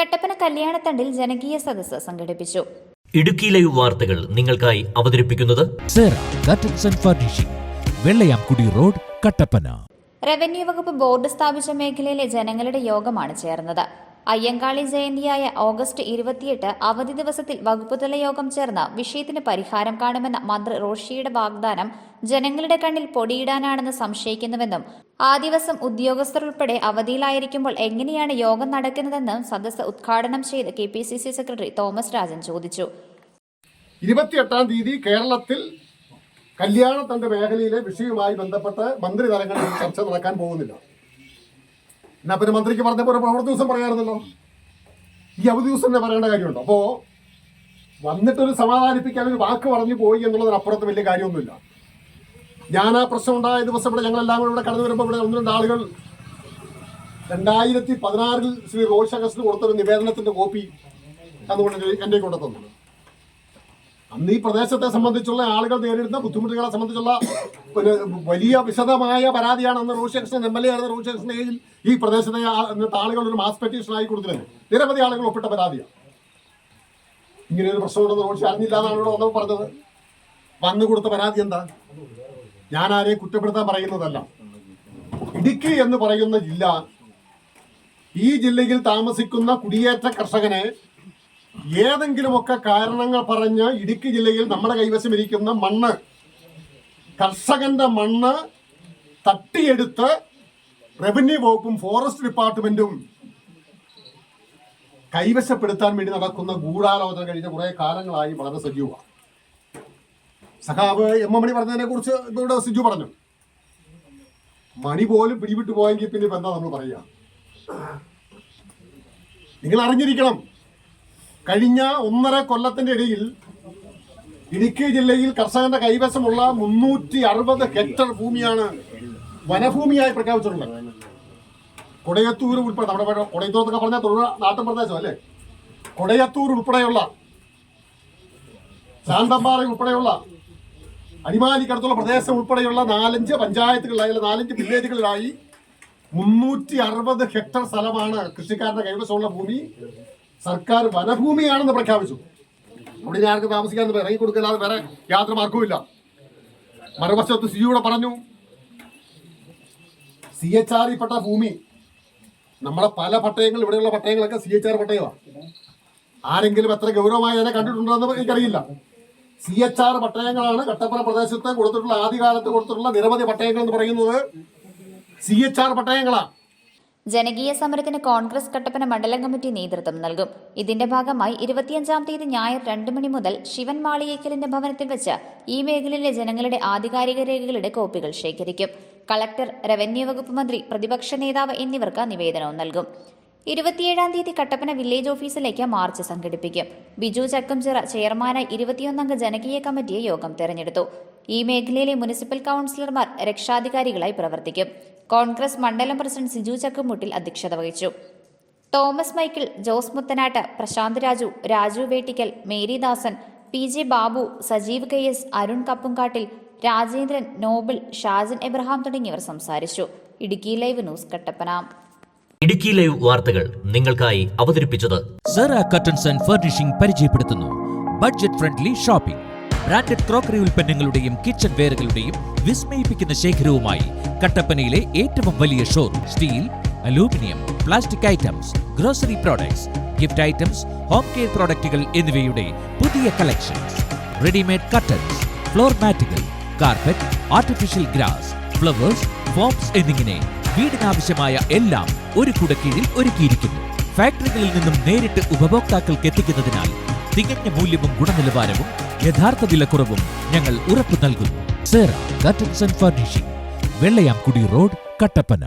കട്ടപ്പന കല്യാണത്തണ്ടിൽ ജനകീയ സദസ്സ് സംഘടിപ്പിച്ചു. ഇടുക്കി ലൈവ് വാർത്തകൾ നിങ്ങൾക്കായി അവതരിപ്പിക്കുന്നത് വെള്ളയാംകുടി റോഡ്, കട്ടപ്പന. റവന്യൂ വകുപ്പ് ബോർഡ് സ്ഥാപിച്ച മേഖലയിലെ ജനങ്ങളുടെ യോഗമാണ് ചേർന്നത്. അയ്യങ്കാളി ജയന്തിയായ ഓഗസ്റ്റ് 28 അവധി ദിവസത്തിൽ വകുപ്പുതല യോഗം ചേർന്ന് വിഷയത്തിന് പരിഹാരം കാണുമെന്ന മന്ത്രി റോഷിയുടെ വാഗ്ദാനം ജനങ്ങളുടെ കണ്ണിൽ പൊടിയിടാനാണെന്ന് സംശയിക്കുന്നുവെന്നും ആ ദിവസം ഉദ്യോഗസ്ഥർ ഉൾപ്പെടെ അവധിയിലായിരിക്കുമ്പോൾ എങ്ങനെയാണ് യോഗം നടക്കുന്നതെന്നും സദസ്സ് ഉദ്ഘാടനം ചെയ്ത് KPCC സെക്രട്ടറി തോമസ് രാജൻ ചോദിച്ചു. 28-ാം തീയതി കേരളത്തിൽ കല്യാണത്തണ്ട് മേഖലയിലെ വിഷയവുമായി ബന്ധപ്പെട്ട് മന്ത്രിതലങ്ങളിൽ ചർച്ച നടക്കാൻ പോകുന്നില്ല. എന്നാ പിന്നെ മന്ത്രിക്ക് പറഞ്ഞപ്പോൾ ഒരു പ്രവൃത്തി ദിവസം പറയാറുണ്ടല്ലോ. ഈ അവധി ദിവസം തന്നെ പറയേണ്ട കാര്യമുണ്ടോ? അപ്പോൾ വന്നിട്ടൊരു സമാധാനിപ്പിക്കാൻ ഒരു വാക്ക് പറഞ്ഞു പോയി എന്നുള്ളതിനപ്പുറത്ത് വലിയ കാര്യമൊന്നുമില്ല. ഞാൻ ആ പ്രശ്നം ഉണ്ടായ ദിവസം ഇവിടെ ഞങ്ങളെല്ലാം കൂടെ ഇവിടെ കടന്നു വരുമ്പോൾ ഇവിടെ 1-2 ആളുകൾ 2016 ശ്രീ റോഷി അഗസ്റ്റിന് കൊടുത്തൊരു നിവേദനത്തിന്റെ കോപ്പി അതുകൊണ്ട് എൻ്റെ കൂടെ തന്നു. അന്ന് ഈ പ്രദേശത്തെ സംബന്ധിച്ചുള്ള ആളുകൾ നേരിടുന്ന ബുദ്ധിമുട്ടുകളെ സംബന്ധിച്ചുള്ള ഒരു വലിയ വിശദമായ പരാതിയാണ് അന്ന് റോഷി അഗസ്റ്റിൻ MLA ആയിരുന്ന റോഷി അഗസ്റ്റിന്റെ കീഴിൽ ഈ പ്രദേശത്തെ ആളുകൾ ഒരു മാസ് പെറ്റീഷനായി കൊടുത്തിരുന്നത്. നിരവധി ആളുകൾ ഒപ്പിട്ട പരാതിയാണ്. ഇങ്ങനെ ഒരു പ്രശ്നമുണ്ടെന്ന് റോഷി അറിഞ്ഞില്ല എന്നാണ് ഇവിടെ വന്നപ്പോൾ പറഞ്ഞത്. വന്നു കൊടുത്ത പരാതി എന്താ? ഞാൻ ആരെയും കുറ്റപ്പെടുത്താൻ പറയുന്നതല്ല. ഇടുക്കി എന്ന് പറയുന്ന ജില്ല, ഈ ജില്ലയിൽ താമസിക്കുന്ന കുടിയേറ്റ കർഷകനെ ഏതെങ്കിലുമൊക്കെ കാരണങ്ങൾ പറഞ്ഞ് ഇടുക്കി ജില്ലയിൽ നമ്മുടെ കൈവശം ഇരിക്കുന്ന മണ്ണ്, കർഷകന്റെ മണ്ണ് തട്ടിയെടുത്ത് റവന്യൂ വകുപ്പും ഫോറസ്റ്റ് ഡിപ്പാർട്ട്മെന്റും കൈവശപ്പെടുത്താൻ വേണ്ടി നടക്കുന്ന ഗൂഢാലോചന കഴിഞ്ഞ കുറെ കാലങ്ങളായി വളരെ സജീവമാണ്. സഖാവ് M മണി പറഞ്ഞതിനെ കുറിച്ച് ഇവിടെ സിജു പറഞ്ഞു. മണി പോലും പിടിവിട്ടു പോയെങ്കിൽ പിന്നെ ഇപ്പം എന്താ നമ്മൾ പറയുക? നിങ്ങൾ അറിഞ്ഞിരിക്കണം, കഴിഞ്ഞ 1.5 കൊല്ലത്തിന്റെ ഇടയിൽ ഇടുക്കി ജില്ലയിൽ കർഷകന്റെ കൈവശമുള്ള 360 ഹെക്ടർ ഭൂമിയാണ് വനഭൂമിയായി പ്രഖ്യാപിച്ചിട്ടുള്ളത്. കൊടയത്തൂർ ഉൾപ്പെടെ, നമ്മുടെ കൊടയത്തൂർ പറഞ്ഞാൽ തൊഴിൽ നാട്ടിൻ പ്രദേശം അല്ലേ, കൊടയത്തൂർ ഉൾപ്പെടെയുള്ള, ശാന്തമ്പാറ ഉൾപ്പെടെയുള്ള, അടിമാലിക്കടുത്തുള്ള പ്രദേശം ഉൾപ്പെടെയുള്ള 4-5 പഞ്ചായത്തുകളിലായി, 4-5 വില്ലേജുകളിലായി 360 ഹെക്ടർ സ്ഥലമാണ് കൃഷിക്കാരന്റെ കൈവശമുള്ള ഭൂമി സർക്കാർ വനഭൂമിയാണെന്ന് പ്രഖ്യാപിച്ചു. അവിടെ ഇനി ആർക്ക് താമസിക്കാൻ ഇറങ്ങി കൊടുക്കല്ലാതെ വേറെ യാതൊരു മാർഗവുമില്ല. മറുവശത്ത് സിയുടെ പറഞ്ഞു, CHR പെട്ട ഭൂമി, നമ്മളെ പല പട്ടയങ്ങൾ, ഇവിടെയുള്ള പട്ടയങ്ങളൊക്കെ CHR പട്ടയമാണ്. ആരെങ്കിലും എത്ര ഗൗരവമായി അതിനെ കണ്ടിട്ടുണ്ടെന്ന് എനിക്കറിയില്ല. CHR പട്ടയങ്ങളാണ് കട്ടപ്പന പ്രദേശത്ത് കൊടുത്തിട്ടുള്ള, ആദ്യകാലത്ത് കൊടുത്തിട്ടുള്ള നിരവധി പട്ടയങ്ങൾ എന്ന് പറയുന്നത് CHR പട്ടയങ്ങളാണ്. ജനകീയ സമരത്തിന് കോൺഗ്രസ് കട്ടപ്പന മണ്ഡലം കമ്മിറ്റി നേതൃത്വം നൽകും. ഇതിന്റെ ഭാഗമായി 25-ാം തീയതി ഞായർ 2 മണി മുതൽ ശിവൻ മാളിയേക്കലിന്റെ ഭവനത്തിൽ വെച്ച് ഈ മേഖലയിലെ ജനങ്ങളുടെ ആധികാരിക രേഖകളുടെ കോപ്പികൾ ശേഖരിക്കും. കളക്ടർ, റവന്യൂ വകുപ്പ് മന്ത്രി, പ്രതിപക്ഷ നേതാവ് എന്നിവർക്ക് നിവേദനവും നൽകും. 27-ാം തീയതി കട്ടപ്പന വില്ലേജ് ഓഫീസിലേക്ക് മാർച്ച് സംഘടിപ്പിക്കും. ബിജു ചക്കംചിറ ചെയർമാനായി 21-അംഗ ജനകീയ കമ്മിറ്റിയെ യോഗം തെരഞ്ഞെടുത്തു. ഈ മേഖലയിലെ മുനിസിപ്പൽ കൌൺസിലർമാർ രക്ഷാധികാരികളായി പ്രവർത്തിക്കും. കോൺഗ്രസ് മണ്ഡലം പ്രസിഡന്റ് സിജു ചക്കുമുട്ടിൽ അധ്യക്ഷത വഹിച്ചു. Thomas Michael, Jose Muthanattu, Prasanth Raju, Raju Vettikkal, Maridasan, PJ Babu, Sajeev KS, Arun Kappumkattil, Rajendran, Noble, Shajan Abraham തുടങ്ങിയവർ സംസാരിച്ചു. Idukki live news, Kattappana. Idukki live വാർത്തകൾ നിങ്ങൾക്കായി അവതരിപ്പിച്ചത് കർട്ടൻസ് ആൻഡ് ഫർണിഷിംഗ് പരിചയപ്പെടുത്തുന്നു budget friendly shopping. Branded crockery ഉൽപ്പന്നങ്ങളുടെയും കിച്ചൺ വെയറുകളുടെയും വിസ്മയിപ്പിക്കുന്ന ശേഖരവുമായി കട്ടപ്പനയിലെ ഏറ്റവും വലിയ showroom. Steel, aluminium, plastic items, grocery products, gift items, home care പ്രോഡക്റ്റുകൾ എന്നിവയുടെ പുതിയ collections. Readymade curtains, floor മാറ്റുകൾ, carpet, artificial grass, flowers, forms എന്നിങ്ങനെ വീടിനാവശ്യമായ എല്ലാം ഒരു കുടക്കീഴിൽ ഒരുക്കിയിരിക്കുന്നു. ഫാക്ടറികളിൽ നിന്നും നേരിട്ട് ഉപഭോക്താക്കൾക്ക് എത്തിക്കുന്നതിനാൽ തികഞ്ഞ മൂല്യവും ഗുണനിലവാരവും യഥാർത്ഥ വിലക്കുറവും ഞങ്ങൾ ഉറപ്പു നൽകുന്നു. Curtains and furnishing, Vellayamkudi road, Kattappana.